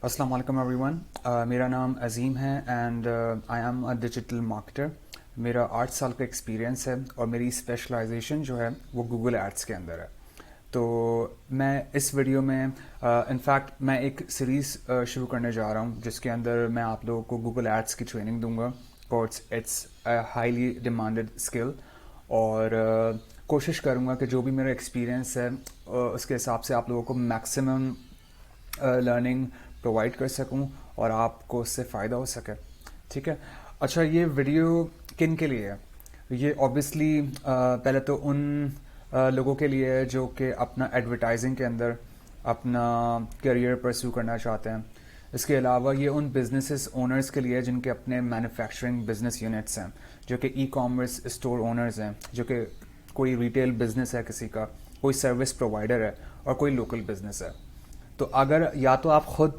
السلام علیکم every one. میرا نام عظیم ہے and I am a digital marketer. میرا 8 سال کا ایکسپیرینس ہے اور میری اسپیشلائزیشن جو ہے وہ گوگل ایڈس کے اندر ہے. تو میں اس ویڈیو میں انفیکٹ میں ایک سیریز شروع کرنے جا رہا ہوں جس کے اندر میں آپ لوگوں کو گوگل ایڈس کی ٹریننگ دوں گا. اٹس ہائیلی ڈیمانڈڈ اسکل اور کوشش کروں گا کہ جو بھی میرا ایکسپیرینس ہے اس کے حساب سے آپ لوگوں کو میکسیمم لرننگ پرووائڈ کر سکوں اور آپ کو اس سے فائدہ ہو سکے. ٹھیک ہے. اچھا، یہ ویڈیو کن کے لیے ہے؟ یہ اوبیسلی پہلے تو ان لوگوں کے لیے ہے جو کہ اپنا ایڈورٹائزنگ کے اندر اپنا کیریئر پرسیو کرنا چاہتے ہیں. اس کے علاوہ یہ ان بزنسز اونرز کے لیے جن کے اپنے مینوفیکچرنگ بزنس یونٹس ہیں، جو کہ ای کامرس اسٹور اونرز ہیں، جو کہ کوئی ریٹیل بزنس ہے کسی کا، کوئی سروس پرووائڈر ہے اور کوئی لوکل بزنس ہے. تو اگر یا تو آپ خود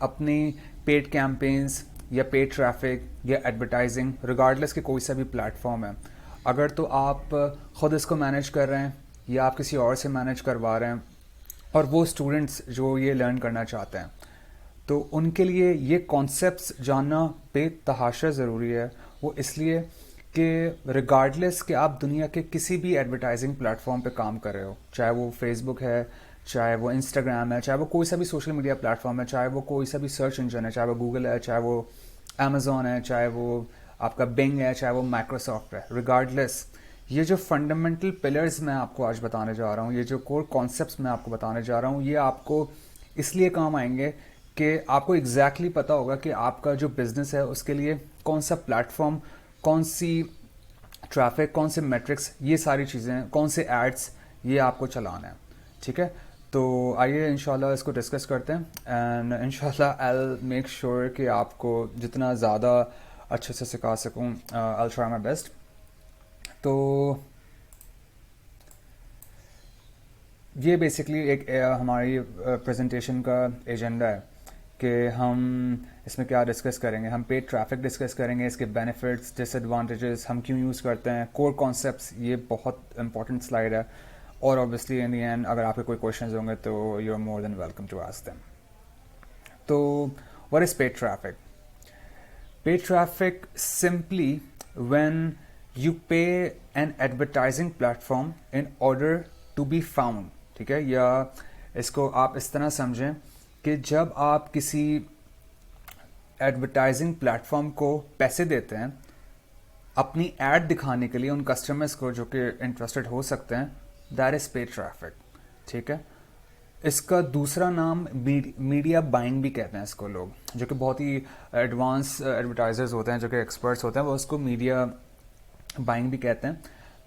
اپنی پیڈ کیمپینز یا پیڈ ٹریفک یا ایڈورٹائزنگ ریگارڈلیس کہ کوئی سا بھی پلیٹ فارم ہے، اگر تو آپ خود اس کو مینیج کر رہے ہیں یا آپ کسی اور سے مینیج کروا رہے ہیں، اور وہ اسٹوڈنٹس جو یہ لرن کرنا چاہتے ہیں، تو ان کے لیے یہ کانسیپٹس جاننا بے تحاشا ضروری ہے. وہ اس لیے کہ ریگارڈلیس کہ آپ دنیا کے کسی بھی ایڈورٹائزنگ پلیٹ فارم پہ کام کر رہے ہو، چاہے وہ فیس بک ہے، چاہے وہ انسٹاگرام ہے، چاہے وہ کوئی سا بھی سوشل میڈیا پلیٹ فارم ہے، چاہے وہ کوئی سا بھی سرچ انجن ہے، چاہے وہ گوگل ہے، چاہے وہ امیزون ہے، چاہے وہ آپ کا بنگ ہے، چاہے وہ مائکروسافٹ ہے، ریگارڈلیس یہ جو فنڈامنٹل پلرز میں آپ کو آج بتانے جا رہا ہوں، یہ جو کور کانسیپٹس میں آپ کو بتانے جا رہا ہوں، یہ آپ کو اس لیے کام آئیں گے کہ آپ کو ایگزیکٹلی پتہ ہوگا کہ آپ کا جو بزنس ہے اس کے لیے کون سا پلیٹ فارم، کون سی ٹریفک، کون سے میٹرکس، یہ ساری چیزیں، کون سے ایڈس یہ آپ کو چلانا ہے. ٹھیک ہے. تو آئیے انشاءاللہ اس کو ڈسکس کرتے ہیں اینڈ انشاءاللہ I'll میک شیور کہ آپ کو جتنا زیادہ اچھے سے سکھا سکوں. I'll try my best. تو یہ بیسکلی ایک ہماری پریزنٹیشن کا ایجنڈا ہے کہ ہم اس میں کیا ڈسکس کریں گے. ہم پیڈ ٹریفک ڈسکس کریں گے، اس کے بینیفٹس، ڈس ایڈوانٹیجز، ہم کیوں یوز کرتے ہیں، کور کانسیپٹس. یہ بہت امپورٹنٹ سلائڈ ہے اور obviously in the end اگر آپ کے کوئی کوشچنز ہوں گے تو you are more than welcome to ask them. تو what is paid traffic? Paid traffic simply when you pay an advertising platform in order to be found. ٹھیک ہے. یا اس کو آپ اس طرح سمجھیں کہ جب آپ کسی ایڈورٹائزنگ پلیٹ فارم کو پیسے دیتے ہیں اپنی ایڈ دکھانے کے لیے ان کسٹمرز کو جو کہ انٹرسٹڈ ہو سکتے ہیں، دیٹ از پیڈ ٹریفک. ٹھیک ہے. اس کا دوسرا نام میڈیا بائنگ بھی کہتے ہیں اس کو لوگ، جو کہ بہت ہی ایڈوانس ایڈورٹائزرز ہوتے ہیں، جو کہ ایکسپرٹس ہوتے ہیں، وہ اس کو میڈیا بائنگ بھی کہتے ہیں.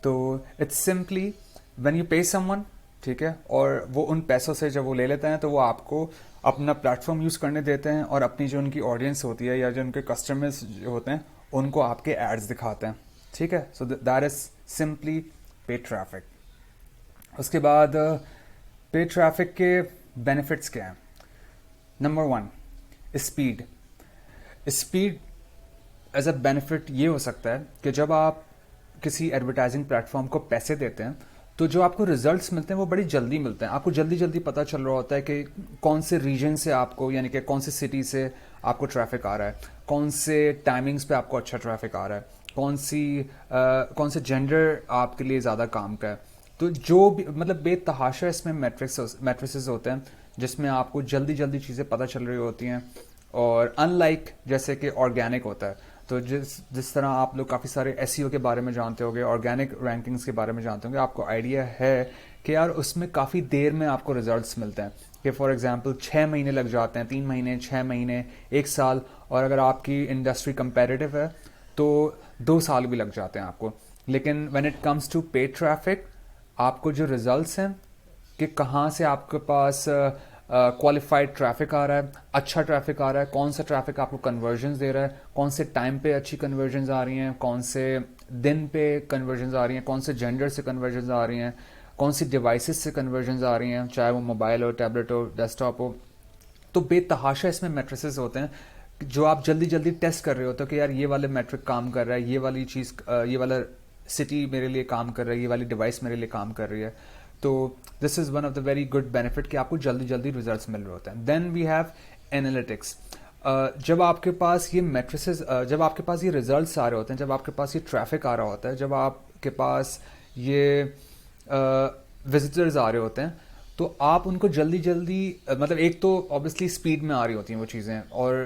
تو it's simply when you pay someone, ٹھیک ہے، اور وہ ان پیسوں سے جب وہ لے لیتے ہیں تو وہ آپ کو اپنا پلیٹ فارم یوز کرنے دیتے ہیں اور اپنی جو ان کی آڈینس ہوتی ہے یا جو ان کے کسٹمرز جو ہوتے ہیں ان کو آپ کے ایڈز دکھاتے ہیں. ٹھیک ہے. So that is simply paid traffic. اس کے بعد پیڈ ٹریفک کے بینیفٹس کیا ہیں؟ Number 1، speed. Speed as a benefit یہ ہو سکتا ہے کہ جب آپ کسی ایڈورٹائزنگ پلیٹ فارم کو پیسے دیتے ہیں تو جو آپ کو ریزلٹس ملتے ہیں وہ بڑی جلدی ملتے ہیں. آپ کو جلدی جلدی پتہ چل رہا ہوتا ہے کہ کون سے ریجن سے آپ کو، یعنی کہ کون سے سٹی سے آپ کو ٹریفک آ رہا ہے، کون سے ٹائمنگز پہ آپ کو اچھا ٹریفک آ رہا ہے، کون سے جینڈر آپ کے لیے زیادہ کام کا ہے. تو جو بھی مطلب بے تحاشا اس میں میٹریسز ہوتے ہیں جس میں آپ کو جلدی جلدی چیزیں پتہ چل رہی ہوتی ہیں. اور ان لائک جیسے کہ آرگینک ہوتا ہے، تو جس طرح آپ لوگ کافی سارے ایس ای او کے بارے میں جانتے ہو گے، آرگینک رینکنگز کے بارے میں جانتے ہوں گے، آپ کو آئیڈیا ہے کہ یار اس میں کافی دیر میں آپ کو ریزلٹس ملتے ہیں. کہ فار ایگزامپل 6 مہینے لگ جاتے ہیں، 3 مہینے، 6 مہینے، 1 سال، اور اگر آپ کی انڈسٹری کمپیریٹیو ہے تو 2 سال بھی لگ جاتے ہیں آپ کو. لیکن when it comes to paid traffic, آپ کو جو ریزلٹس ہیں کہ کہاں سے آپ کے پاس کوالیفائڈ ٹریفک آ رہا ہے، اچھا ٹریفک آ رہا ہے، کون سا ٹریفک آپ کو کنورژنز دے رہا ہے، کون سے ٹائم پہ اچھی کنورژنز آ رہی ہیں، کون سے دن پہ کنورژنز آ رہی ہیں، کون سے جینڈر سے کنورژنز آ رہی ہیں، کون سی ڈیوائسز سے کنورژنز آ رہی ہیں، چاہے وہ موبائل ہو، ٹیبلٹ ہو، ڈیسک ٹاپ ہو. تو بے تحاشا اس میں میٹریسز ہوتے ہیں جو آپ جلدی جلدی ٹیسٹ کر رہے ہوتے ہو کہ یار یہ والے میٹرک کام کر رہا ہے، یہ والی چیز، یہ والا سٹی میرے لیے کام کر رہا ہے، یہ والی ڈیوائس میرے لیے کام کر رہی ہے. تو this is one of the very good benefit کہ آپ کو جلدی جلدی ریزلٹس مل رہے ہوتے ہیں. دین وی ہیو اینالیٹکس. جب آپ کے پاس یہ میٹریسز، جب آپ کے پاس یہ ریزلٹس آ رہے ہوتے ہیں، جب آپ کے پاس یہ ٹریفک آ رہا ہوتا ہے، جب آپ کے پاس یہ وزٹرز آ رہے ہوتے ہیں، تو آپ ان کو جلدی جلدی، مطلب ایک تو آبویسلی اسپیڈ میں آ رہی ہوتی ہیں وہ چیزیں، اور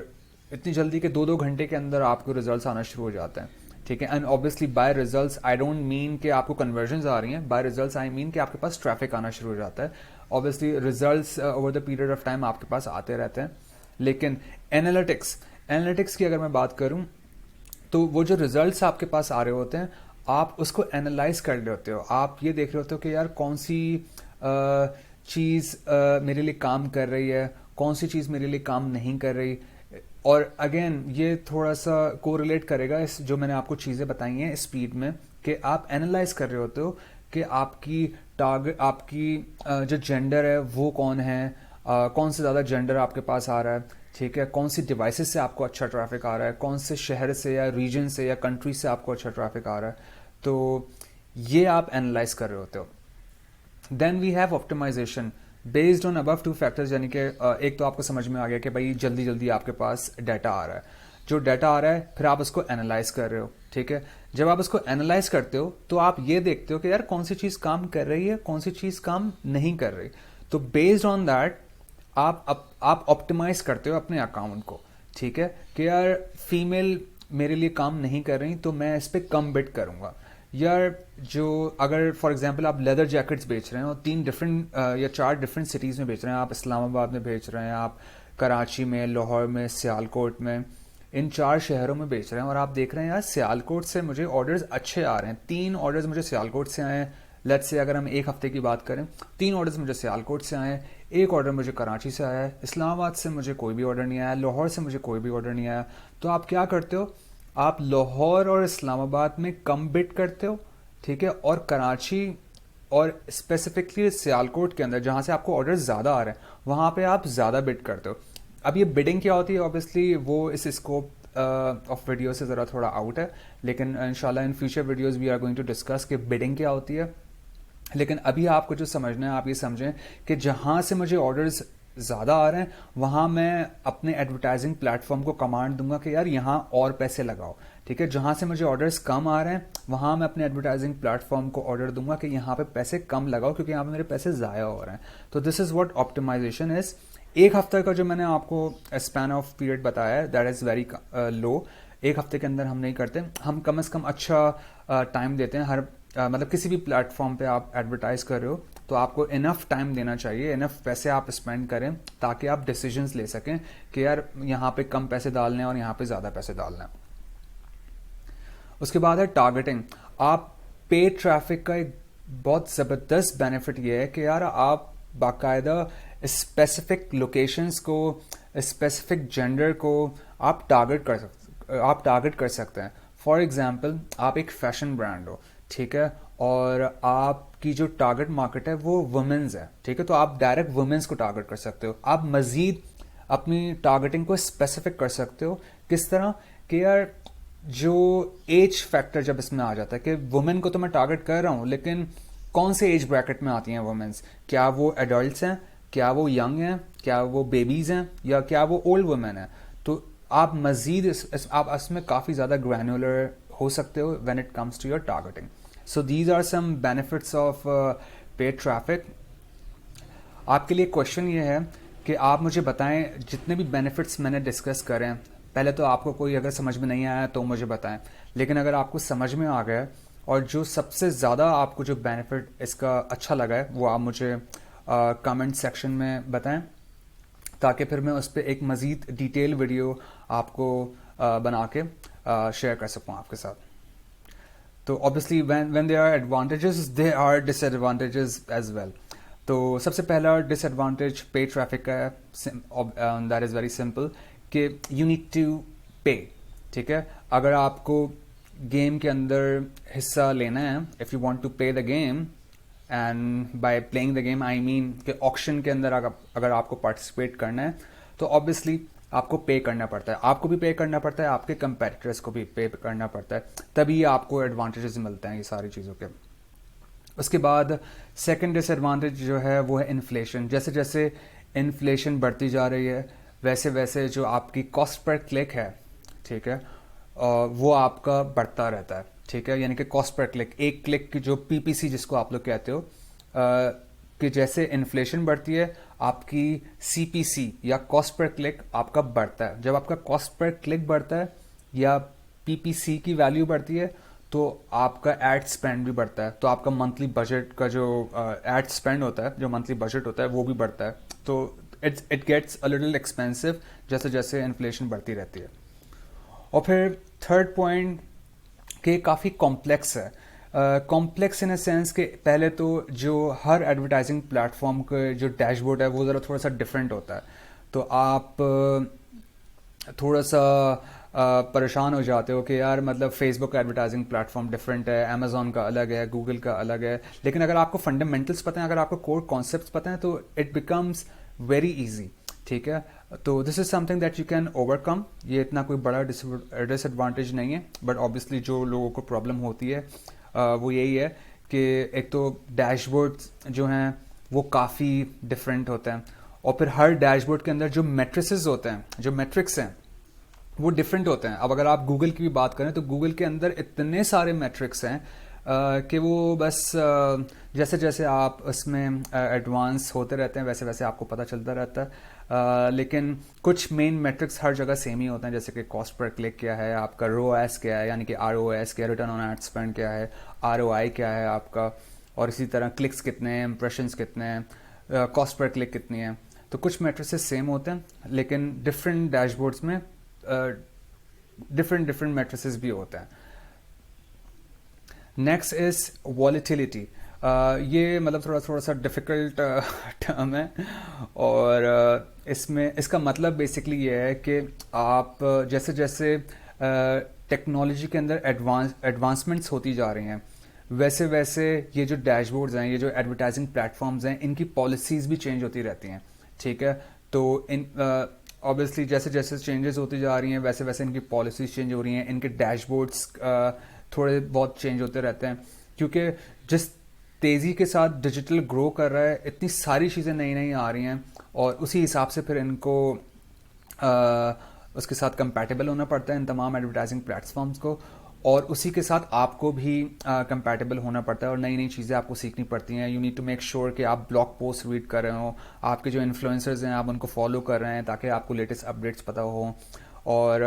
اتنی جلدی کہ 2 گھنٹے کے اندر آپ کو ریزلٹس آنا شروع ہو جاتے ہیں. ٹھیک ہے. And obviously by results I don't mean کہ آپ کو کنورژنز آ رہی ہیں، بائی ریزلٹس آئی مین کہ آپ کے پاس ٹریفک آنا شروع ہو جاتا ہے. Obviously results over the period of time آپ کے پاس آتے رہتے ہیں. لیکن اینالیٹکس کی اگر میں بات کروں تو وہ جو ریزلٹس آپ کے پاس آ رہے ہوتے ہیں، آپ اس کو اینالائز کر رہے ہوتے ہو. آپ یہ دیکھ رہے ہوتے ہو کہ یار کون سی چیز میرے لیے کام کر رہی ہے، کون سی چیز میرے لیے کام نہیں کر رہی. اور اگین یہ تھوڑا سا کو ریلیٹ کرے گا اس جو میں نے آپ کو چیزیں بتائی ہیں اسپیڈ میں، کہ آپ اینالائز کر رہے ہوتے ہو کہ آپ کی ٹارگٹ، آپ کی جو جینڈر ہے وہ کون ہے، کون سے زیادہ جینڈر آپ کے پاس آ رہا ہے. ٹھیک ہے. کون سی ڈیوائسز سے آپ کو اچھا ٹریفک آ رہا ہے، کون سے شہر سے یا ریجن سے یا کنٹری سے آپ کو اچھا ٹریفک آ رہا ہے. تو یہ آپ اینالائز کر رہے ہوتے ہو. Then we have optimization based on about 2 factors. یعنی کہ ایک تو آپ کو سمجھ میں آ گیا کہ بھائی جلدی جلدی آپ کے پاس ڈیٹا آ رہا ہے. جو ڈیٹا آ رہا ہے پھر آپ اس کو اینالائز کر رہے ہو. ٹھیک ہے. جب آپ اس کو اینالائز کرتے ہو تو آپ یہ دیکھتے ہو کہ یار کون سی چیز کام کر رہی ہے، کون سی چیز کام نہیں کر رہی. تو بیسڈ آن دیٹ آپ آپٹیمائز کرتے ہو اپنے اکاؤنٹ کو. ٹھیک ہے. کہ یار فیمیل میرے لیے کام نہیں کر رہی تو میں اس پہ کم بٹ کروں گا. یار جو اگر فار ایگزامپل آپ لیدر جیکٹس بیچ رہے ہیں اور 3 ڈفرینٹ یا 4 ڈفرینٹ سٹیز میں بیچ رہے ہیں، آپ اسلام آباد میں بیچ رہے ہیں، آپ کراچی میں، لاہور میں، سیالکوٹ میں، ان 4 شہروں میں بیچ رہے ہیں، اور آپ دیکھ رہے ہیں یار سیالکوٹ سے مجھے آرڈرز اچھے آ رہے ہیں. 3 آرڈرز مجھے سیالکوٹ سے آئے ہیں. لیٹس سے اگر ہم ایک ہفتے کی بات کریں، 3 آرڈرز مجھے سیالکوٹ سے آئے ہیں، 1 آرڈر مجھے کراچی سے آیا ہے، اسلام آباد سے مجھے کوئی بھی آرڈر نہیں آیا، لاہور سے مجھے کوئی بھی آرڈر نہیں آیا. تو آپ کیا کرتے ہو؟ آپ لاہور اور اسلام آباد میں کم بٹ کرتے ہو. ٹھیک ہے. اور کراچی اور اسپیسیفکلی سیالکوٹ کے اندر جہاں سے آپ کو آرڈر زیادہ آ رہے ہیں وہاں پہ آپ زیادہ بٹ کرتے ہو. اب یہ بڈنگ کیا ہوتی ہے آبویسلی وہ اس اسکوپ آف ویڈیو سے ذرا تھوڑا آؤٹ ہے، لیکن انشاءاللہ in future videos we are going to discuss کہ بڈنگ کیا ہوتی ہے. لیکن ابھی آپ کو جو سمجھنا ہے، آپ یہ سمجھیں کہ جہاں سے مجھے آرڈرز زیادہ آ رہے ہیں وہاں میں اپنے ایڈورٹائزنگ پلیٹ فارم کو کمانڈ دوں گا کہ یار یہاں اور پیسے لگاؤ. ٹھیک ہے. جہاں سے مجھے آرڈرز کم آ رہے ہیں وہاں میں اپنے ایڈورٹائزنگ پلیٹ فارم کو آرڈر دوں گا کہ یہاں پہ پیسے کم لگاؤ کیونکہ یہاں پہ میرے پیسے ضائع ہو رہے ہیں. تو دس از واٹ آپٹیمائزیشن از. ایک ہفتہ کا جو میں نے آپ کو اسپین آف پیریڈ بتایا ہے دیٹ از ویری لو. ایک ہفتے کے اندر ہم نہیں کرتے، ہم کم از کم اچھا ٹائم دیتے ہیں. ہر مطلب کسی بھی پلیٹ فارم پہ آپ ایڈورٹائز کر رہے ہو تو آپ کو انف ٹائم دینا چاہیے، انف پیسے آپ اسپینڈ کریں تاکہ آپ ڈیسیجنز لے سکیں کہ یار یہاں پہ کم پیسے ڈالنے اور یہاں پہ زیادہ پیسے ڈالنا. اس کے بعد ہے ٹارگیٹنگ. آپ پیڈ ٹریفک کا ایک بہت زبردست بینیفٹ یہ ہے کہ یار آپ باقاعدہ اسپیسیفک لوکیشنز کو، اسپیسیفک جینڈر کو آپ ٹارگٹ کر سکتے ہیں. فار ایگزامپل آپ ایک فیشن برانڈ ہو. ٹھیک ہے. اور آپ کی جو ٹارگٹ مارکیٹ ہے وہ وومنز ہے. ٹھیک ہے. تو آپ ڈائریکٹ وومنز کو ٹارگٹ کر سکتے ہو. آپ مزید اپنی ٹارگٹنگ کو اسپیسیفک کر سکتے ہو. کس طرح کہ یار جو ایج فیکٹر جب اس میں آ جاتا ہے کہ وومن کو تو میں ٹارگٹ کر رہا ہوں لیکن کون سے ایج بریکٹ میں آتی ہیں وومنز؟ کیا وہ ایڈلٹس ہیں، کیا وہ ینگ ہیں، کیا وہ بیبیز ہیں، یا کیا وہ اولڈ وومن ہیں؟ تو آپ مزید آپ اس میں کافی زیادہ گرینولر ہو سکتے ہو when it comes to your targeting. So these are some benefits of paid traffic. آپ کے لیے کوشچن یہ ہے کہ آپ مجھے بتائیں جتنے بھی بینیفٹس میں نے ڈسکس کرے ہیں، پہلے تو آپ کو کوئی اگر سمجھ میں نہیں آیا تو مجھے بتائیں، لیکن اگر آپ کو سمجھ میں آ گیا اور جو سب سے زیادہ آپ کو جو بینیفٹ اس کا اچھا لگا ہے وہ آپ مجھے کمنٹ سیکشن میں بتائیں تاکہ پھر میں اس پہ ایک مزید ڈیٹیل ویڈیو آپ کو بنا کے شیئر کر سکوں آپ کے ساتھ. تو obviously when there are advantages there are disadvantages as well. تو سب سے پہلا ڈس ایڈوانٹیج پے ٹریفک کا ہے، دیٹ از ویری سمپل کہ یو نیڈ ٹو پے. ٹھیک ہے. اگر آپ کو گیم کے اندر حصہ لینا ہے، if you want to pay the game, and by playing the game I mean کہ آکشن کے اندر اگر آپ کو پارٹیسپیٹ کرنا ہے تو obviously آپ کو پے کرنا پڑتا ہے. آپ کو بھی پے کرنا پڑتا ہے، آپ کے کمپیٹیٹرس کو بھی پے کرنا پڑتا ہے، تبھی آپ کو ایڈوانٹیجز ملتے ہیں یہ ساری چیزوں کے. اس کے بعد سیکنڈ ڈس ایڈوانٹیج جو ہے وہ ہے انفلیشن. جیسے جیسے انفلیشن بڑھتی جا رہی ہے ویسے ویسے جو آپ کی کاسٹ پر کلک ہے، ٹھیک ہے، وہ آپ کا بڑھتا رہتا ہے، ٹھیک ہے، یعنی کہ کاسٹ پر کلک، ایک کلک کی جو پی پی سی جس کو آپ لوگ کہتے ہو، کہ جیسے انفلیشن بڑھتی ہے آپ کی سی پی سی یا کاسٹ پر کلک آپ کا بڑھتا ہے. جب آپ کا کاسٹ پر کلک بڑھتا ہے یا پی پی سی کی ویلیو بڑھتی ہے تو آپ کا ایڈ اسپینڈ بھی بڑھتا ہے، تو آپ کا منتھلی بجٹ کا جو ایڈ اسپینڈ ہوتا ہے، جو منتھلی بجٹ ہوتا ہے وہ بھی بڑھتا ہے. تو it gets a little expensive جیسے جیسے انفلیشن بڑھتی رہتی ہے. اور پھر تھرڈ پوائنٹ کہ کافی کمپلیکس ہے. کمپلیکس ان اے سینس کہ پہلے تو جو ہر ایڈورٹائزنگ پلیٹ فارم کا جو ڈیش بورڈ ہے وہ ذرا تھوڑا سا ڈفرینٹ ہوتا ہے، تو آپ تھوڑا سا پریشان ہو جاتے ہو کہ یار مطلب فیس بک کا ایڈورٹائزنگ پلیٹ فارم ڈفرینٹ ہے، امیزون کا الگ ہے، گوگل کا الگ ہے. لیکن اگر آپ کو فنڈامنٹلس پتہ ہیں، اگر آپ کو کور کانسیپٹس پتہ ہیں تو اٹ بیکمز ویری ایزی. ٹھیک ہے، تو this is something that you can overcome. یہ اتنا کوئی بڑا ڈس ایڈوانٹیج نہیں ہے، بٹ آبویسلی جو لوگوں کو پرابلم ہوتی ہے وہ یہی ہے کہ ایک تو ڈیش بورڈ جو ہیں وہ کافی ڈفرینٹ ہوتے ہیں، اور پھر ہر ڈیش بورڈ کے اندر جو میٹریسز ہوتے ہیں، جو میٹرکس ہیں وہ ڈفرینٹ ہوتے ہیں. اب اگر آپ گوگل کی بھی بات کریں تو گوگل کے اندر اتنے سارے میٹرکس ہیں کہ وہ بس جیسے جیسے آپ اس میں ایڈوانس ہوتے رہتے ہیں ویسے ویسے آپ کو پتہ چلتا رہتا ہے. لیکن کچھ مین میٹرکس ہر جگہ سیم ہی ہوتے ہیں، جیسے کہ کاسٹ پر کلک کیا ہے آپ کا، رو ایس کیا ہے یعنی کہ آر او ایس کیا ہے، ریٹرن آن ایڈ اسپینڈ کیا ہے، آر او آئی کیا ہے آپ کا، اور اسی طرح کلکس کتنے ہیں، امپریشنس کتنے ہیں، کاسٹ پر کلک کتنی ہے. تو کچھ میٹرکس سیم ہوتے ہیں لیکن ڈفرینٹ ڈیش بورڈس میں ڈفرینٹ میٹرسز بھی ہوتے ہیں. Next is volatility. یہ مطلب تھوڑا سا ڈفیکلٹ ٹرم ہے، اور اس کا مطلب بیسکلی یہ ہے کہ آپ جیسے جیسے ٹیکنالوجی کے اندر ایڈوانسمنٹس ہوتی جا رہی ہیں ویسے ویسے یہ جو ڈیش بورڈز ہیں، یہ جو ایڈورٹائزنگ پلیٹ فارمز ہیں، ان کی پالیسیز بھی چینج ہوتی رہتی ہیں. ٹھیک ہے، تو ان obviously جیسے جیسے چینجز ہوتی جا رہی ہیں ویسے ویسے ان کی پالیسیز چینج ہو رہی ہیں، ان کے ڈیش بورڈس تھوڑے بہت چینج ہوتے رہتے ہیں، کیونکہ جس تیزی کے ساتھ ڈیجیٹل گرو کر رہا ہے اتنی ساری چیزیں نئی نئی آ رہی ہیں، اور اسی حساب سے پھر ان کو اس کے ساتھ کمپیٹیبل ہونا پڑتا ہے ان تمام ایڈورٹائزنگ پلیٹ فارمز کو، اور اسی کے ساتھ آپ کو بھی کمپیٹیبل ہونا پڑتا ہے اور نئی نئی چیزیں آپ کو سیکھنی پڑتی ہیں. You need to make sure کہ آپ بلاگ پوسٹ ریڈ کر رہے ہوں، آپ کے جو انفلوئنسرز ہیں آپ ان کو فالو کر رہے ہیں تاکہ آپ کو لیٹسٹ اپڈیٹس پتہ ہوں. اور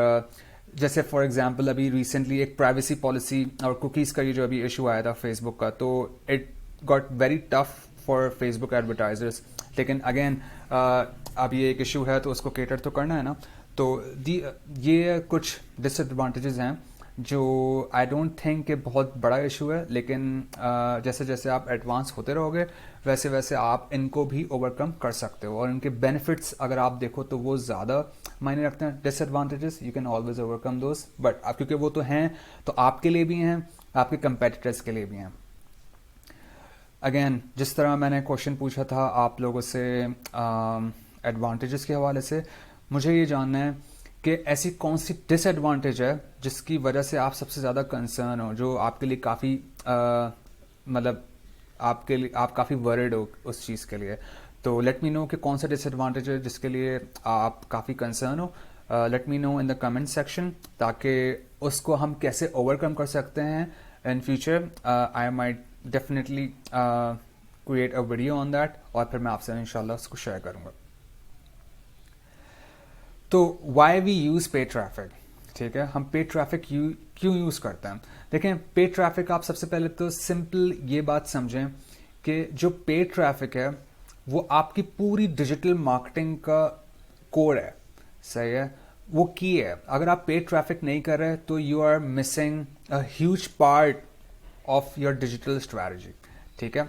جیسے فار ایگزامپل ابھی ریسنٹلی ایک پرائیویسی پالیسی اور کوکیز کا یہ جو ابھی ایشو آیا تھا فیس بک کا، تو it got very tough for Facebook advertisers. لیکن اگین اب یہ ایک ایشو ہے تو اس کو کیٹر تو کرنا ہے نا. تو یہ کچھ ڈس ایڈوانٹیجز ہیں جو آئی ڈونٹ تھنک کہ بہت بڑا ایشو ہے، لیکن جیسے جیسے آپ ایڈوانس ہوتے رہو گے ویسے ویسے آپ ان کو بھی اوور کم کر سکتے ہو، اور ان کے بینیفٹس اگر آپ دیکھو تو وہ زیادہ معنی رکھتے ہیں. Disadvantages you can always overcome those, but اب کیونکہ وہ تو ہیں تو آپ کے لیے بھی ہیں، آپ کے کمپیٹیٹرس کے لیے بھی ہیں. اگین جس طرح میں نے کوشچن پوچھا تھا آپ لوگوں سے ایڈوانٹیجز کے حوالے سے، مجھے یہ جاننا ہے کہ ایسی کون سی ڈس ایڈوانٹیج ہے جس کی وجہ سے آپ سب سے زیادہ کنسرن ہو، جو آپ کے لیے کافی مطلب آپ کافی ورڈ ہو اس چیز کے لیے. تو لیٹ می نو کہ کون سا ڈس ایڈوانٹیج ہے جس کے لیے آپ کافی کنسرن ہو. لیٹ می نو ان دا کمنٹ سیکشن تاکہ اس کو ہم کیسے اوور کم کر سکتے ہیں in future. I might definitely create a video on that, اور پھر میں آپ سے انشاءاللہ اس کو شیئر کروں گا. تو why we use pay traffic. ٹھیک ہے، ہم پے ٹریفک کیوں یوز کرتے ہیں؟ دیکھیں، پے ٹریفک آپ سب سے پہلے تو سمپل یہ بات سمجھیں کہ جو پے ٹریفک ہے وہ آپ کی پوری ڈیجیٹل مارکیٹنگ کا کوڈ ہے. صحیح ہے، وہ کی ہے. اگر آپ پے ٹریفک نہیں کر رہے تو you are missing a huge part of your digital strategy. ٹھیک ہے،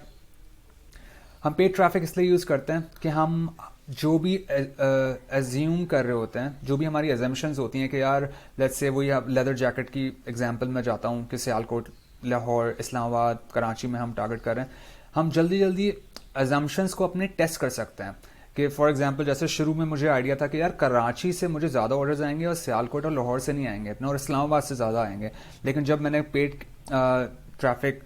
ہم پے ٹریفک اس لیے یوز کرتے ہیں کہ ہم جو بھی ایزیوم کر رہے ہوتے ہیں، جو بھی ہماری ایزمپشنز ہوتی ہیں کہ یار لیٹس سے وہی لیدر جیکٹ کی ایگزامپل میں جاتا ہوں کہ سیالکوٹ، لاہور، اسلام آباد، کراچی میں ہم ٹارگٹ کر رہے ہیں. ہم جلدی ایزمپشنز کو اپنے ٹیسٹ کر سکتے ہیں کہ فار ایگزامپل جیسے شروع میں مجھے آئیڈیا تھا کہ یار کراچی سے مجھے زیادہ آرڈرز آئیں گے اور سیالکوٹ اور لاہور سے نہیں آئیں گے اتنا، اور اسلام آباد سے زیادہ آئیں گے. لیکن جب میں نے پیڈ ٹریفک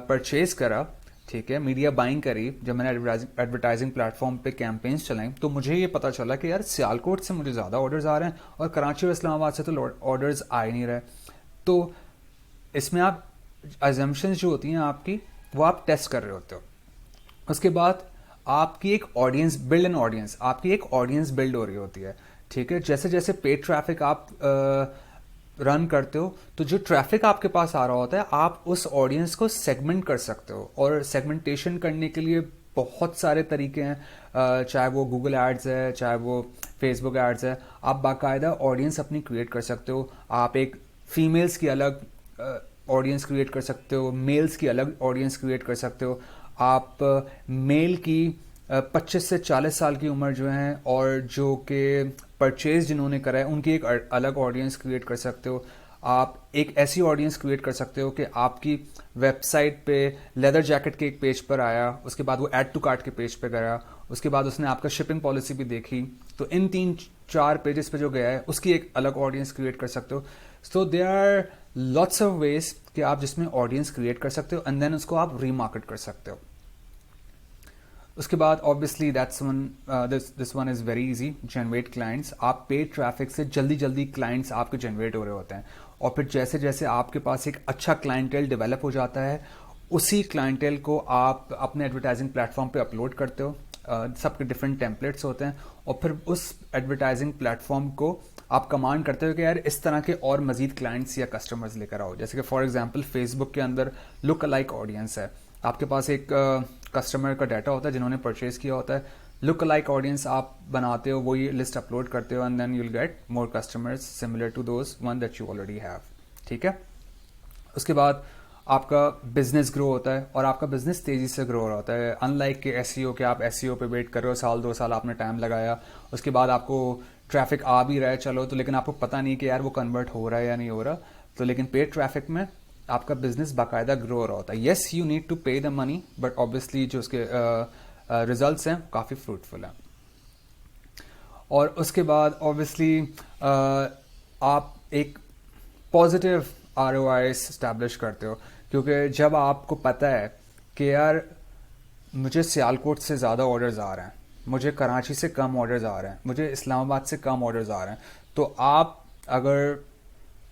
پرچیز کرا ٹھیک ہے, میڈیا بائنگ کری, جب میں نے ایڈورٹائزنگ پلیٹ فارم پہ کیمپینس چلائیں تو مجھے یہ پتا چلا کہ یار سیالکوٹ سے مجھے زیادہ آرڈرز آ رہے ہیں اور کراچی اور اسلام آباد سے تو آرڈرز آ ہی نہیں رہے. تو اس میں آپ ازمپشنز جو ہوتی ہیں آپ کی, وہ آپ ٹیسٹ کر رہے ہوتے ہو. اس کے بعد آپ کی ایک آڈینس بلڈ ان آڈینس, آپ کی ایک آڈینس بلڈ ہو رہی ہوتی ہے. ٹھیک ہے, جیسے جیسے پیڈ ٹریفک آپ رن کرتے ہو تو جو ٹریفک آپ کے پاس آ رہا ہوتا ہے آپ اس آڈینس کو سیگمنٹ کر سکتے ہو, اور سیگمنٹیشن کرنے کے لیے بہت سارے طریقے ہیں, چاہے وہ گوگل ایڈز ہے, چاہے وہ فیس بک ایڈز ہے. آپ باقاعدہ آڈینس اپنی کریٹ کر سکتے ہو. آپ ایک فیمیلز کی الگ آڈینس کریٹ کر سکتے ہو, میلز کی الگ آڈینس کریٹ کر سکتے ہو. آپ میل کی 25 سے 40 سال کی عمر جو ہیں اور جو کہ پرچیز جنہوں نے کرا ہے ان کی ایک الگ آڈینس کریٹ کر سکتے ہو. آپ ایک ایسی آڈینس کریٹ کر سکتے ہو کہ آپ کی ویب سائٹ پہ لیدر جیکٹ کے ایک پیج پر آیا, اس کے بعد وہ ایڈ ٹو کارٹ کے پیج پہ گیا, اس کے بعد اس نے آپ کا شپنگ پالیسی بھی دیکھی, تو ان 3-4 پیجز پہ جو گیا ہے اس کی ایک الگ آڈینس کریٹ کر سکتے ہو. So there are lots of ways کہ آپ جس میں آڈینس کریٹ کر سکتے ہو اینڈ دین اس کو آپ ری مارکیٹ کر سکتے ہو. اس کے بعد obviously this one is very easy, generate clients. آپ پیڈ ٹریفک سے جلدی جلدی کلائنٹس آپ کے جنریٹ ہو رہے ہوتے ہیں, اور پھر جیسے جیسے آپ کے پاس ایک اچھا کلائنٹیل ڈیولپ ہو جاتا ہے اسی کلائنٹیل کو آپ اپنے ایڈورٹائزنگ پلیٹ فارم پہ اپلوڈ کرتے ہو. سب کے ڈفرینٹ ٹیمپلیٹس ہوتے ہیں, اور پھر اس ایڈورٹائزنگ پلیٹ فارم کو آپ کمانڈ کرتے ہو کہ یار اس طرح کے اور مزید کلائنٹس یا کسٹمرز لے کر آؤ. جیسے کہ فار ایگزامپل فیس بک کے اندر لک لائک آڈینس ہے, آپ کے پاس ایک کسٹمر کا ڈیٹا ہوتا ہے جنہوں نے پرچیز کیا ہوتا ہے, لک لائک آڈینس آپ بناتے ہو, وہی لسٹ اپلوڈ کرتے ہو and then you will get more customers similar to those one that you already have. ٹھیک ہے, اس کے بعد آپ کا بزنس گرو ہوتا ہے, اور آپ کا بزنس تیزی سے گرو ہو رہا ہوتا ہے. ان لائک کہ ایس ای او کہ آپ ایس ای او پہ ویٹ کر رہے ہو, 1-2 سال آپ نے ٹائم لگایا, اس کے بعد آپ کو ٹریفک آ بھی رہا ہے چلو تو, لیکن آپ کو پتہ نہیں کہ یار وہ کنورٹ ہو رہا ہے یا نہیں ہو رہا. تو لیکن پیڈ ٹریفک میں آپ کا بزنس باقاعدہ گرو ہو رہا ہوتا ہے. Yes you need to pay the money, but obviously جو اس کے ریزلٹس ہیں کافی فروٹفل ہیں. اور اس کے بعد آبویسلی آپ ایک پازیٹیو ROI اسٹیبلش کرتے ہو, کیونکہ جب آپ کو پتہ ہے کہ یار مجھے سیالکوٹ سے زیادہ آرڈرز آ رہے ہیں, مجھے کراچی سے کم آرڈرز آ رہے ہیں, مجھے اسلام آباد سے کم آرڈرز آ رہے ہیں, تو آپ اگر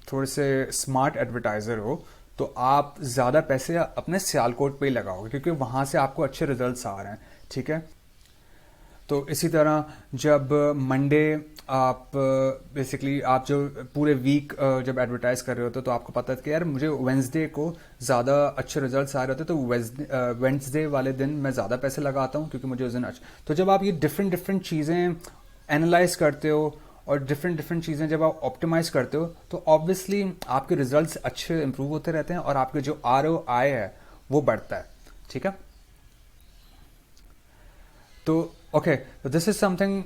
تھوڑے سے اسمارٹ ایڈورٹائزر ہو تو آپ زیادہ پیسے اپنے سیالکوٹ پہ ہی لگاؤ گے, کیونکہ وہاں سے آپ کو اچھے ریزلٹس آ رہے ہیں. ٹھیک ہے, تو اسی طرح جب منڈے آپ بیسکلی آپ جو پورے ویک جب ایڈورٹائز کر رہے ہوتے تو آپ کو پتہ ہے کہ یار مجھے وینسڈے کو زیادہ اچھے ریزلٹس آ رہے ہوتے, تو وینسڈے والے دن میں زیادہ پیسے لگاتا ہوں کیونکہ مجھے اس دن اچھا. تو جب آپ یہ ڈفرینٹ چیزیں اینالائز کرتے ہو اور ڈفرینٹ چیزیں جب آپ آپٹیمائز کرتے ہو تو آبویسلی آپ کے ریزلٹس اچھے امپروو ہوتے رہتے ہیں اور آپ کے جو ROI ہے وہ بڑھتا ہے. ٹھیک ہے, تو okay, this is some thing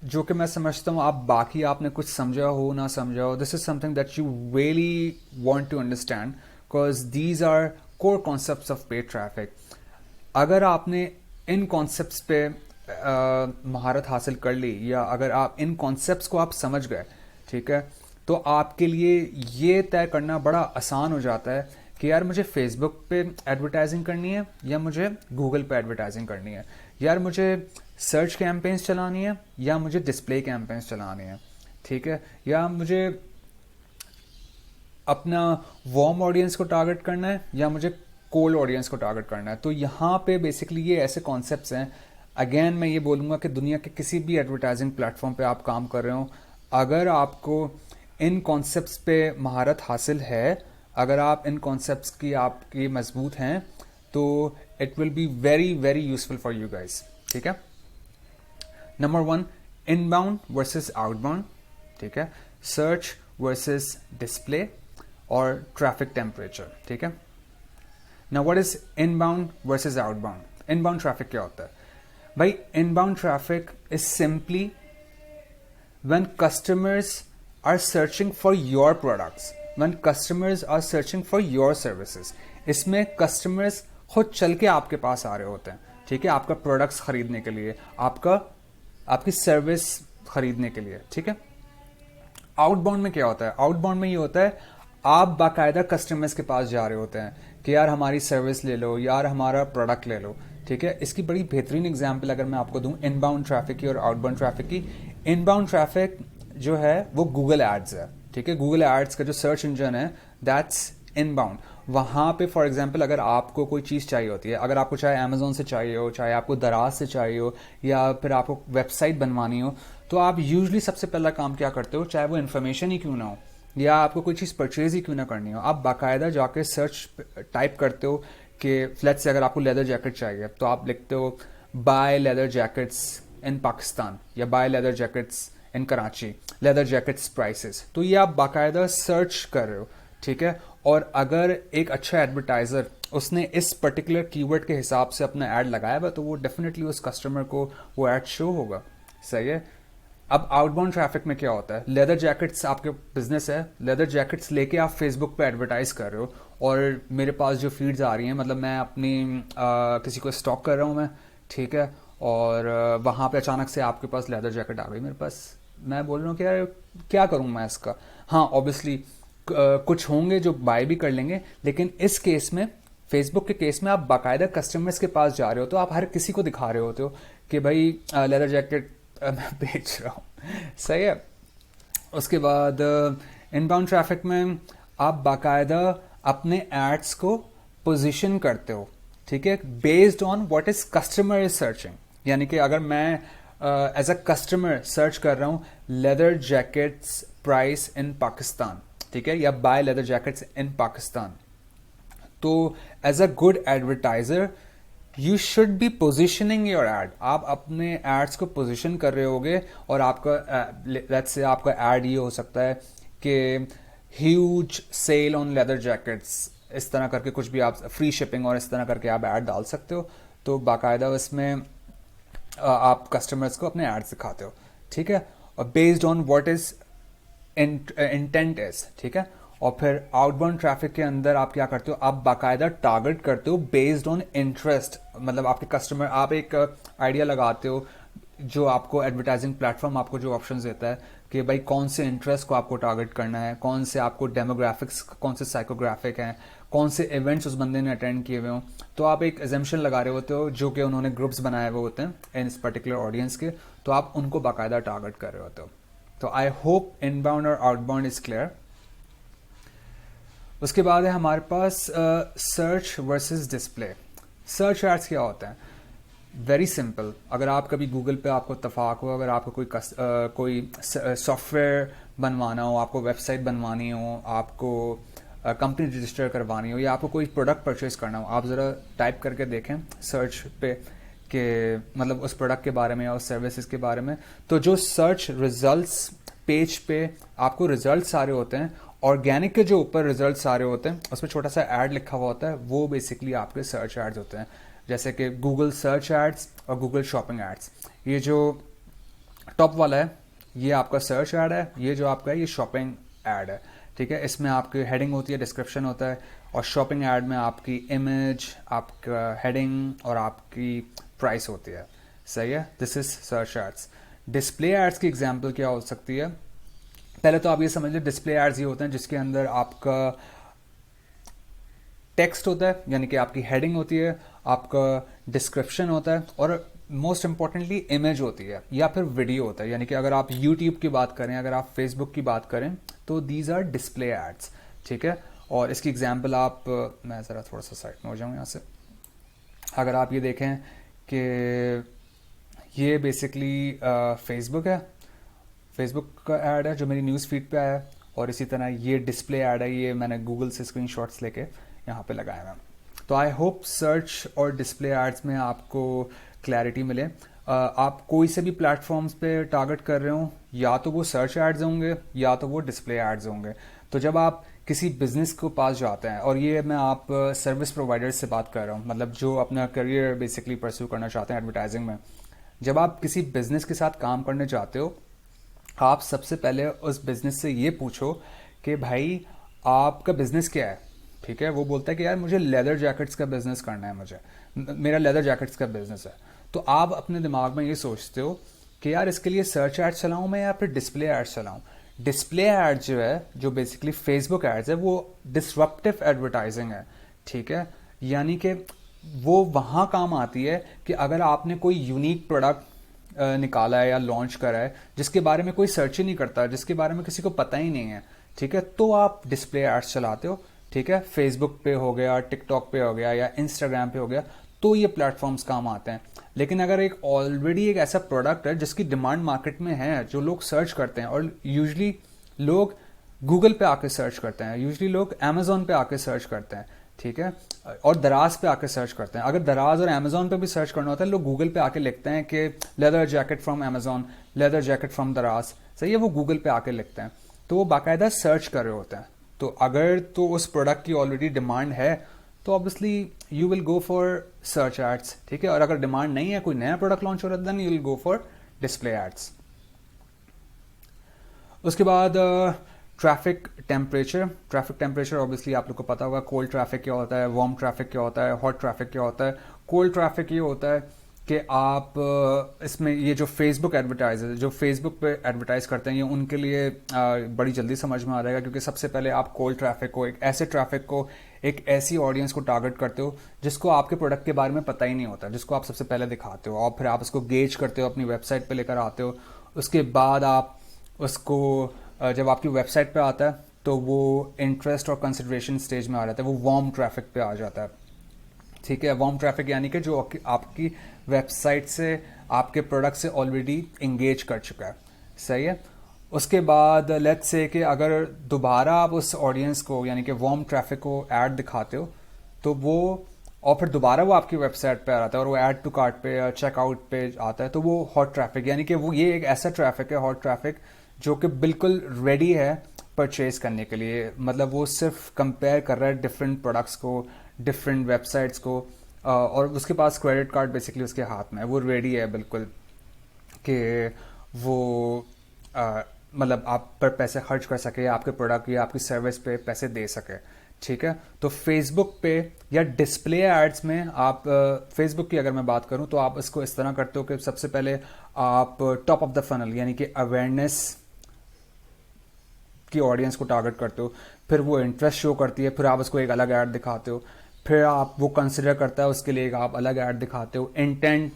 جو کہ میں سمجھتا ہوں آپ باقی آپ نے کچھ سمجھا ہو نہ سمجھا ہو, this is something that you really want to understand, because these are core concepts of paid traffic. اگر آپ نے ان کانسیپٹس پہ مہارت حاصل کر لی, یا اگر آپ ان کانسیپٹس کو آپ سمجھ گئے, ٹھیک ہے, تو آپ کے لیے یہ طے کرنا بڑا آسان ہو جاتا ہے کہ یار مجھے فیس بک پہ ایڈورٹائزنگ کرنی ہے یا مجھے گوگل پہ ایڈورٹائزنگ کرنی ہے, یار مجھے سرچ کیمپینس چلانی ہے یا مجھے ڈسپلے کیمپینس چلانی ہے. ٹھیک ہے, یا مجھے اپنا وارم آڈینس کو ٹارگٹ کرنا ہے یا مجھے کولڈ آڈینس کو ٹارگٹ کرنا ہے. تو یہاں پہ بیسکلی یہ ایسے کانسیپٹس ہیں. اگین میں یہ بولوں گا کہ دنیا کے کسی بھی ایڈورٹائزنگ پلیٹ فارم پہ آپ کام کر رہے ہوں, اگر آپ کو ان کانسیپٹس پہ مہارت حاصل ہے, اگر آپ ان کانسیپٹس کی آپ کی مضبوط ہیں, تو it will be very very useful for you guys. ٹھیک ہے, number 1 inbound versus outbound. ٹھیک ہے, سرچ ورسز ڈسپلے اور ٹریفک ٹیمپریچر. ٹھیک ہے, نا what is inbound versus outbound. Inbound traffic کیا ہوتا ہے بھائی؟ Inbound traffic is simply when customers are searching for your products, when customers are searching for your services. اس میں customers خود چل کے آپ کے پاس آ رہے ہوتے ہیں. ٹھیک ہے, آپ کا پروڈکٹس خریدنے کے لیے, آپ کی سروس خریدنے کے لیے. ٹھیک ہے, آؤٹ باؤنڈ میں کیا ہوتا ہے؟ آؤٹ باؤنڈ میں یہ ہوتا ہے آپ باقاعدہ کسٹمرز کے پاس جا رہے ہوتے ہیں کہ یار ہماری سروس لے لو, یار ہمارا پروڈکٹ لے لو. ٹھیک ہے, اس کی بڑی بہترین اگزامپل اگر میں آپ کو دوں ان باؤنڈ ٹریفک کی اور آؤٹ باؤنڈ ٹریفک کی. ان باؤنڈ ٹریفک جو ہے وہ گوگل ایڈز ہے. ٹھیک ہے, گوگل ایڈز کا جو سرچ انجن ہے دیٹس ان باؤنڈ. وہاں پہ فار ایگزامپل اگر آپ کو کوئی چیز چاہیے ہوتی ہے, اگر آپ کو چاہے امیزون سے چاہیے ہو, چاہے آپ کو دراز سے چاہیے ہو, یا پھر آپ کو ویب سائٹ بنوانی ہو, تو آپ یوزلی سب سے پہلا کام کیا کرتے ہو, چاہے وہ انفارمیشن ہی کیوں نہ ہو یا آپ کو کوئی چیز پرچیز ہی کیوں نہ کرنی ہو, آپ باقاعدہ جا کے سرچ ٹائپ کرتے ہو کہ فلیٹ سے اگر آپ کو لیدر جیکٹ چاہیے تو آپ لکھتے ہو by leather jackets in Pakistan یا بائی لیدر جیکٹس ان کراچی, لیدر جیکٹس پرائسز. تو یہ آپ باقاعدہ سرچ کر رہے ہو. ٹھیک ہے, اور اگر ایک اچھا ایڈورٹائزر اس نے اس پرٹیکولر کی ورڈ کے حساب سے اپنا ایڈ لگایا ہوا تو وہ ڈیفینیٹلی اس کسٹمر کو وہ ایڈ شو ہوگا. صحیح ہے. اب آؤٹ باؤنڈ ٹریفک میں کیا ہوتا ہے, لیدر جیکٹس آپ کے بزنس ہے, لیدر جیکٹس لے کے آپ فیس بک پہ ایڈورٹائز کر رہے ہو, اور میرے پاس جو فیڈز آ رہی ہیں, مطلب میں اپنی کسی کو اسٹاک کر رہا ہوں میں, ٹھیک ہے, اور وہاں پہ اچانک سے آپ کے پاس لیدر جیکٹ آ گئی میرے پاس. میں بول رہا ہوں کہ یار کیا کروں میں اس کا. ہاں اوبیسلی کچھ ہوں گے جو بائی بھی کر لیں گے, لیکن اس کیس میں فیس بک کے کیس میں آپ باقاعدہ کسٹمرس کے پاس جا رہے ہو, تو آپ ہر کسی کو دکھا رہے ہوتے ہو کہ بھائی لیدر جیکٹ میں بیچ رہا ہوں. صحیح ہے. اس کے بعد ان باؤنڈ ٹریفک میں آپ باقاعدہ اپنے ایڈس کو پوزیشن کرتے ہو. ٹھیک ہے, based on what is customer is searching. یعنی کہ اگر میں ایز اے کسٹمر سرچ کر رہا ہوں leather jackets price in Pakistan, ٹھیک ہے, یا buy leather jackets in Pakistan, تو as a good advertiser you should be positioning your ad. آپ اپنے ایڈس کو پوزیشن کر رہے ہوگے, اور آپ کا لیٹس سے آپ کا ایڈ یہ ہو سکتا ہے کہ ہیوج سیل آن لیدر جیکٹس, اس طرح کر کے کچھ بھی آپ فری شپنگ اور اس طرح کر کے آپ ایڈ ڈال سکتے ہو. تو باقاعدہ اس میں آپ کسٹمرس کو اپنے ایڈ دکھاتے ہو. ٹھیک ہے, اور based on what is intent is. ٹھیک ہے, اور پھر آؤٹ باؤنڈ ٹریفک کے اندر آپ کیا کرتے ہو, آپ باقاعدہ ٹارگٹ کرتے ہو بیسڈ آن انٹرسٹ. مطلب آپ کے کسٹمر, آپ ایک آئیڈیا لگاتے ہو جو آپ کو ایڈورٹائزنگ پلیٹ فارم آپ کو جو آپشنز دیتا ہے کہ بھائی کون سے انٹرسٹ کو آپ کو ٹارگٹ کرنا ہے, کون سے آپ کو ڈیموگرافکس, کون سے سائیکوگرافک ہیں, کون سے ایونٹس اس بندے نے اٹینڈ کیے ہوئے ہوں. تو آپ ایک ایزمپشن لگا رہے ہوتے ہو جو کہ انہوں نے گروپس بنائے ہوئے ہوتے ہیں اس پرٹیکولر آڈینس کے, تو آپ ان کو باقاعدہ ٹارگٹ کر رہے ہوتے ہو. تو آئی ہوپ ان باؤنڈ اور آؤٹ باؤنڈ از کلیئر. اس کے بعد ہے ہمارے پاس search versus display. Search ads کیا ہوتا ہے؟ Very simple. اگر آپ کبھی گوگل پہ آپ کو اتفاق ہو, اگر آپ کو کوئی سافٹ ویئر بنوانا ہو, آپ کو ویب سائٹ بنوانی ہو, آپ کو کمپنی رجسٹر کروانی ہو, یا آپ کو کوئی پروڈکٹ پرچیز کرنا ہو, آپ ذرا ٹائپ کر کے دیکھیں سرچ پہ کہ مطلب اس پروڈکٹ کے بارے میں یا اس سروسز کے بارے میں. تو جو سرچ ریزلٹس پیج پہ آپ کو ریزلٹس آ رہے ہوتے ہیں, آرگینک کے جو اوپر ریزلٹس آ رہے ہوتے ہیں اس میں چھوٹا سا ایڈ لکھا ہوا ہوتا ہے, وہ بیسکلی آپ کے سرچ ایڈز ہوتے ہیں. جیسے کہ گوگل سرچ ایڈس اور گوگل شاپنگ ایڈس. یہ جو ٹاپ والا ہے یہ آپ کا سرچ ایڈ ہے, یہ جو آپ کا ہے یہ شاپنگ ایڈ ہے. ٹھیک ہے, اس میں آپ کی ہیڈنگ ہوتی ہے, ڈسکرپشن ہوتا ہے, اور شاپنگ ایڈ میں آپ کی امیج, آپ کا ہیڈنگ اور آپ کی پرائس ہوتی ہے. صحیح ہے, this is search ads. Display ads کی ایگزامپل کیا ہو سکتی ہے؟ پہلے تو آپ یہ سمجھ لیں ڈسپلے ایڈز یہ ہوتے ہیں جس کے اندر آپ کا ٹیکسٹ ہوتا ہے, یعنی کہ آپ کی ہیڈنگ ہوتی ہے, آپ کا ڈسکرپشن ہوتا ہے, اور موسٹ امپورٹنٹلی امیج ہوتی ہے یا پھر ویڈیو ہوتا ہے. یعنی کہ اگر آپ یوٹیوب کی بات کریں, اگر آپ فیس بک کی بات کریں, تو دیز آر ڈسپلے ایڈس. ٹھیک ہے, اور اس کی ایگزامپل آپ, میں ذرا تھوڑا سا سائڈ میں ہو جاؤں یہاں سے. اگر آپ یہ دیکھیں کہ یہ بیسکلی فیس بک ہے, فیس بک کا ایڈ ہے جو میری نیوز فیڈ پہ آیا ہے, اور اسی طرح یہ ڈسپلے ایڈ ہے, یہ میں نے گوگل سے اسکرین شاٹس لے کے یہاں پہ لگایا ہے. تو آئی ہوپ سرچ اور ڈسپلے ایڈس میں آپ کو کلیئرٹی ملے. آپ کوئی سے بھی پلیٹ فارمز پہ ٹارگٹ کر رہے ہوں, یا تو وہ سرچ ایڈز ہوں گے یا تو وہ ڈسپلے ایڈز ہوں گے. تو جب آپ کسی بزنس کو پاس جاتے ہیں, اور یہ میں آپ سروس پرووائڈر سے بات کر رہا ہوں, مطلب جو اپنا کریئر بیسکلی پرسیو کرنا چاہتے ہیں ایڈورٹائزنگ میں, جب آپ کسی بزنس کے ساتھ کام کرنے جاتے ہو, آپ سب سے پہلے اس بزنس سے یہ پوچھو کہ بھائی آپ کا بزنس کیا ہے. ٹھیک ہے, وہ بولتا ہے کہ یار مجھے لیدر جیکٹس کا بزنس کرنا ہے, مجھے میرا لیدر جیکٹس کا بزنس ہے. تو آپ اپنے دماغ میں یہ سوچتے ہو کہ یار اس کے لیے سرچ ایڈ چلاؤں میں یا پھر ڈسپلے ایڈ چلاؤں. ڈسپلے ایڈ جو ہے, جو بیسکلی فیس بک ایڈز ہے, وہ ڈسرپٹیو ایڈورٹائزنگ ہے. ٹھیک ہے. یعنی کہ وہ وہاں کام آتی ہے کہ اگر آپ نے کوئی یونیک پروڈکٹ نکالا ہے یا لانچ کرا ہے جس کے بارے میں کوئی سرچ ہی نہیں کرتا, جس کے بارے میں کسی کو پتہ ہی نہیں ہے, ٹھیک ہے, تو آپ ڈسپلے ایڈس چلاتے ہو, ٹھیک ہے, فیس بک پہ ہو گیا, ٹک ٹاک پہ ہو گیا یا انسٹاگرام پہ ہو گیا, تو یہ پلیٹ فارمز کام آتے ہیں. لیکن اگر ایک آلریڈی ایک ایسا پروڈکٹ ہے جس کی ڈیمانڈ مارکیٹ میں ہے, جو لوگ سرچ کرتے ہیں, اور یوزلی لوگ گوگل پہ آ کے سرچ کرتے ہیں, یوزلی لوگ امیزون پہ آ کے سرچ کرتے ہیں, ٹھیک ہے, اور دراز پہ آ کے سرچ کرتے ہیں. اگر دراز اور امیزون پہ بھی سرچ کرنا ہوتا ہے, لوگ گوگل پہ آ کے لکھتے ہیں کہ leather jacket from Amazon, leather jacket from دراز, صحیح ہے, وہ گوگل پہ آ کے لکھتے ہیں. تو وہ باقاعدہ سرچ کر رہے ہوتے ہیں. تو اگر تو اس پروڈکٹ کی آلریڈی ڈیمانڈ ہے تو obviously you will go for search ads, ٹھیک ہے, اور اگر ڈیمانڈ نہیں ہے, کوئی نیا پروڈکٹ لانچ ہو رہا ہے, then you will go for display ads. اس کے بعد traffic temperature. Traffic temperature obviously آپ لوگ کو پتا ہوگا کولڈ ٹریفک کیا ہوتا ہے, وارم ٹریفک کیا ہوتا ہے, ہاٹ ٹریفک کیا ہوتا ہے. کولڈ ٹریفک یہ ہوتا ہے کہ آپ اس میں یہ جو فیس بک ایڈورٹائزر جو فیس بک پہ ایڈورٹائز کرتے ہیں, یہ ان کے لیے بڑی جلدی سمجھ میں آ جائے گا, کیونکہ سب سے پہلے آپ کولڈ ٹریفک کو, ایک ایسے ٹریفک کو, ایک ایسی آڈینس کو ٹارگٹ کرتے ہو جس کو آپ کے پروڈکٹ کے بارے میں پتہ ہی نہیں ہوتا, جس کو آپ سب سے پہلے دکھاتے ہو, اور پھر آپ اس کو گیج کرتے ہو, اپنی ویب سائٹ پہ لے کر آتے ہو. اس کے بعد آپ اس کو جب آپ کی ویب سائٹ پہ آتا ہے تو وہ انٹرسٹ اور کنسیڈریشن اسٹیج میں آ جاتا ہے, وہ وارم ٹریفک پہ آ جاتا ہے, ٹھیک ہے. وارم ٹریفک یعنی کہ جو آپ کی ویب سائٹ سے, آپ کے پروڈکٹ سے آلریڈی انگیج کر چکا ہے, صحیح ہے. اس کے بعد لیٹس سے کہ اگر دوبارہ آپ اس آڈینس کو یعنی کہ وارم ٹریفک کو ایڈ دکھاتے ہو تو وہ, اور پھر دوبارہ وہ آپ کی ویب سائٹ پہ آ رہا ہے اور وہ ایڈ ٹو کارٹ پہ یا چیک آؤٹ پہ آتا ہے, تو وہ ہاٹ ٹریفک, یعنی کہ وہ یہ ایک ایسا ٹریفک ہے, ہاٹ ٹریفک, جو کہ بالکل ریڈی ہے پرچیز کرنے کے لیے. مطلب وہ صرف کمپیئر کر رہا ہے ڈفرینٹ پروڈکٹس کو, ڈفرینٹ ویب سائٹس کو, اور اس کے پاس کریڈٹ کارڈ بیسکلی اس کے ہاتھ میں ہے, وہ ریڈی ہے بالکل کہ وہ مطلب آپ پر پیسے خرچ کر سکے, آپ کے پروڈکٹ یا آپ کی سروس پہ پیسے دے سکے, ٹھیک ہے. تو فیس بک پہ یا ڈسپلے ایڈس میں آپ, فیس بک کی اگر میں بات کروں تو آپ اس کو اس طرح کرتے ہو کہ سب سے پہلے آپ ٹاپ آف دا فنل یعنی کہ اویئرنیس کی آڈینس کو ٹارگٹ کرتے ہو, پھر وہ انٹرسٹ شو کرتی ہے, پھر آپ اس کو ایک الگ ایڈ دکھاتے ہو, پھر آپ وہ کنسیڈر کرتا ہے اس کے لیے آپ الگ ایڈ دکھاتے ہو. انٹینٹ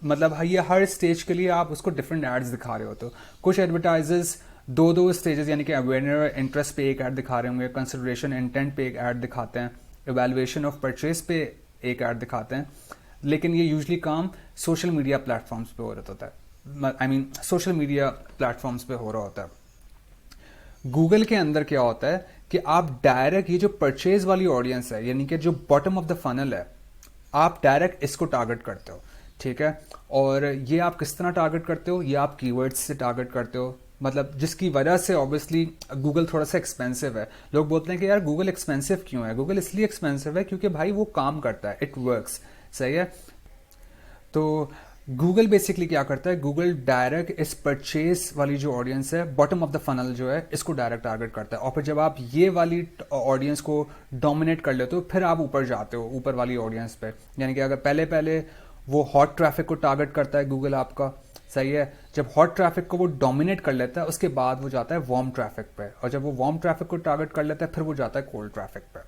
مطلب یہ ہر اسٹیج کے لیے آپ اس کو ڈفرینٹ ایڈز دکھا رہے ہوتے ہو. کچھ ایڈورٹائزرز دو اسٹیجز یعنی کہ اویئرنیس انٹرسٹ پہ ایک ایڈ دکھا رہے ہوں گے, کنسیڈریشن انٹینٹ پہ ایک ایڈ دکھاتے ہیں, ایویلویشن آف پرچیز پہ ایک ایڈ دکھاتے ہیں. لیکن یہ یوزلی کام سوشل میڈیا پلیٹ فارمز پہ ہو رہا ہوتا ہے, آئی مین سوشل میڈیا پلیٹ فارمز پہ ہو رہا ہوتا ہے. گوگل کے اندر کیا ہوتا ہے کہ آپ ڈائریکٹ یہ جو پرچیز والی آڈینس ہے یعنی کہ جو باٹم آف دا فنل ہے, آپ ڈائریکٹ اس کو ٹارگٹ کرتے ہو, ٹھیک ہے. اور یہ آپ کس طرح ٹارگٹ کرتے ہو, یہ آپ کی ورڈز سے ٹارگٹ کرتے ہو, مطلب جس کی وجہ سے obviously گوگل تھوڑا سا ایکسپینسو ہے. لوگ بولتے ہیں کہ یار گوگل ایکسپینسو کیوں ہے, گوگل اس لیے ایکسپینسو ہے کیونکہ بھائی وہ کام کرتا ہے, اٹ ورکس, صحیح ہے. تو گوگل بیسکلی کیا کرتا ہے, گوگل ڈائریکٹ اس پرچیز والی جو آڈینس ہے, باٹم آف دا فنل جو ہے, اس کو ڈائریکٹ ٹارگٹ کرتا ہے. اور پھر جب آپ یہ والی آڈینس کو ڈومینیٹ کر لیتے ہو, پھر آپ اوپر جاتے ہو اوپر والی آڈینس پہ. یعنی کہ اگر پہلے وہ ہاٹ ٹریفک کو ٹارگٹ کرتا ہے گوگل آپ کا, صحیح ہے. جب ہاٹ ٹریفک کو وہ ڈومینیٹ کر لیتا ہے اس کے بعد وہ جاتا ہے وارم ٹریفک پہ, اور جب وہ وارم ٹریفک کو ٹارگٹ کر لیتا ہے پھر وہ جاتا ہے کولڈ ٹریفک پہ.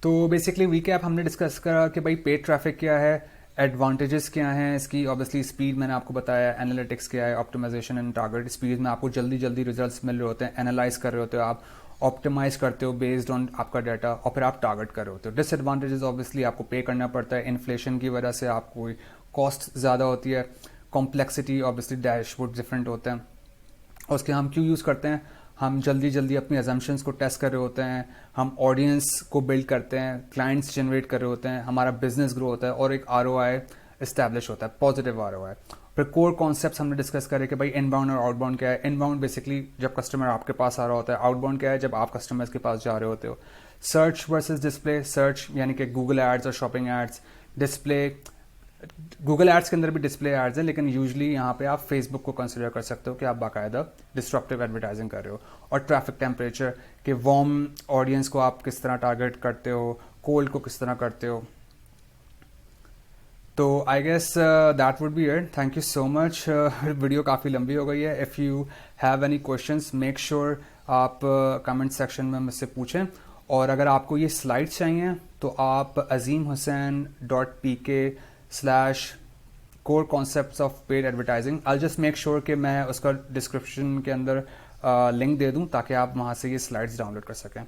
تو بیسکلی ریکیپ ہم نے ڈسکس کرا کہ بھائی پیڈ ٹریفک کیا ہے, ایڈوانٹیجز کیا ہیں اس کی. obviously اسپیڈ میں نے آپ کو بتایا, انالیٹکس کیا ہے, آپٹیمائزیشن اینڈ ٹارگٹ اسپیڈ میں آپ کو جلدی ریزلٹس مل رہے ہوتے ہیں, انالائز کر رہے ہوتے ہو آپ, آپٹیمائز کرتے ہو بیسڈ آن آپ کا ڈیٹا, اور پھر آپ ٹارگٹ کر رہے ہوتے ہو. ڈس ایڈوانٹیجز obviously آپ کو پے کرنا پڑتا ہے, انفلیشن کی وجہ سے آپ کو کاسٹ زیادہ ہوتی ہے, complexity obviously dash board different ہوتے ہیں. اور اس کے ہم کیوں یوز کرتے ہیں, ہم جلدی اپنی ازمپشنس کو ٹیسٹ کر رہے ہوتے ہیں, ہم آڈینس کو بلڈ کرتے ہیں, کلائنٹس جنریٹ کر رہے ہوتے ہیں, ہمارا بزنس گرو ہوتا ہے, اور ایک ROI اسٹیبلش ہوتا ہے, پازیٹیو ROI. پھر کور کانسیپٹس ہم نے ڈسکس کرے کہ بھائی ان باؤنڈ اور آؤٹ باؤنڈ کیا ہے. ان باؤنڈ بیسکلی جب کسٹمر آپ کے پاس آ رہا ہوتا ہے, آؤٹ باؤنڈ کیا ہے جب آپ کسٹمرز کے پاس جا رہے ہوتے ہو. سرچ ورسز ڈسپلے, سرچ یعنی کہ گوگل ایڈز اور shopping ads, display Google ads کے اندر بھی ڈسپلے ایڈز ہیں, لیکن یوزلی یہاں پہ آپ فیس بک کو کنسیڈر کر سکتے ہو کہ آپ باقاعدہ ڈسٹرپٹیو ایڈورٹائزنگ کر رہے ہو. اور ٹریفک ٹیمپریچر کہ وارم آڈینس کو آپ کس طرح ٹارگٹ کرتے ہو, کولڈ کو کس طرح کرتے ہو. تو I guess that would be it. Thank you so much. Video کافی لمبی ہو گئی ہے. If you have any questions make sure آپ کمنٹ سیکشن میں مجھ سے پوچھیں. اور اگر آپ کو یہ سلائڈ چاہیے تو آپ azimhussain.pk/core concepts of paid advertising. I'll just make sure کہ میں اس کا ڈسکرپشن کے اندر لنک دے دوں تاکہ آپ وہاں سے یہ سلائڈس ڈاؤن لوڈ کر سکیں.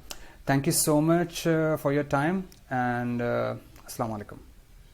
Thank you so much for your time and السلام علیکم.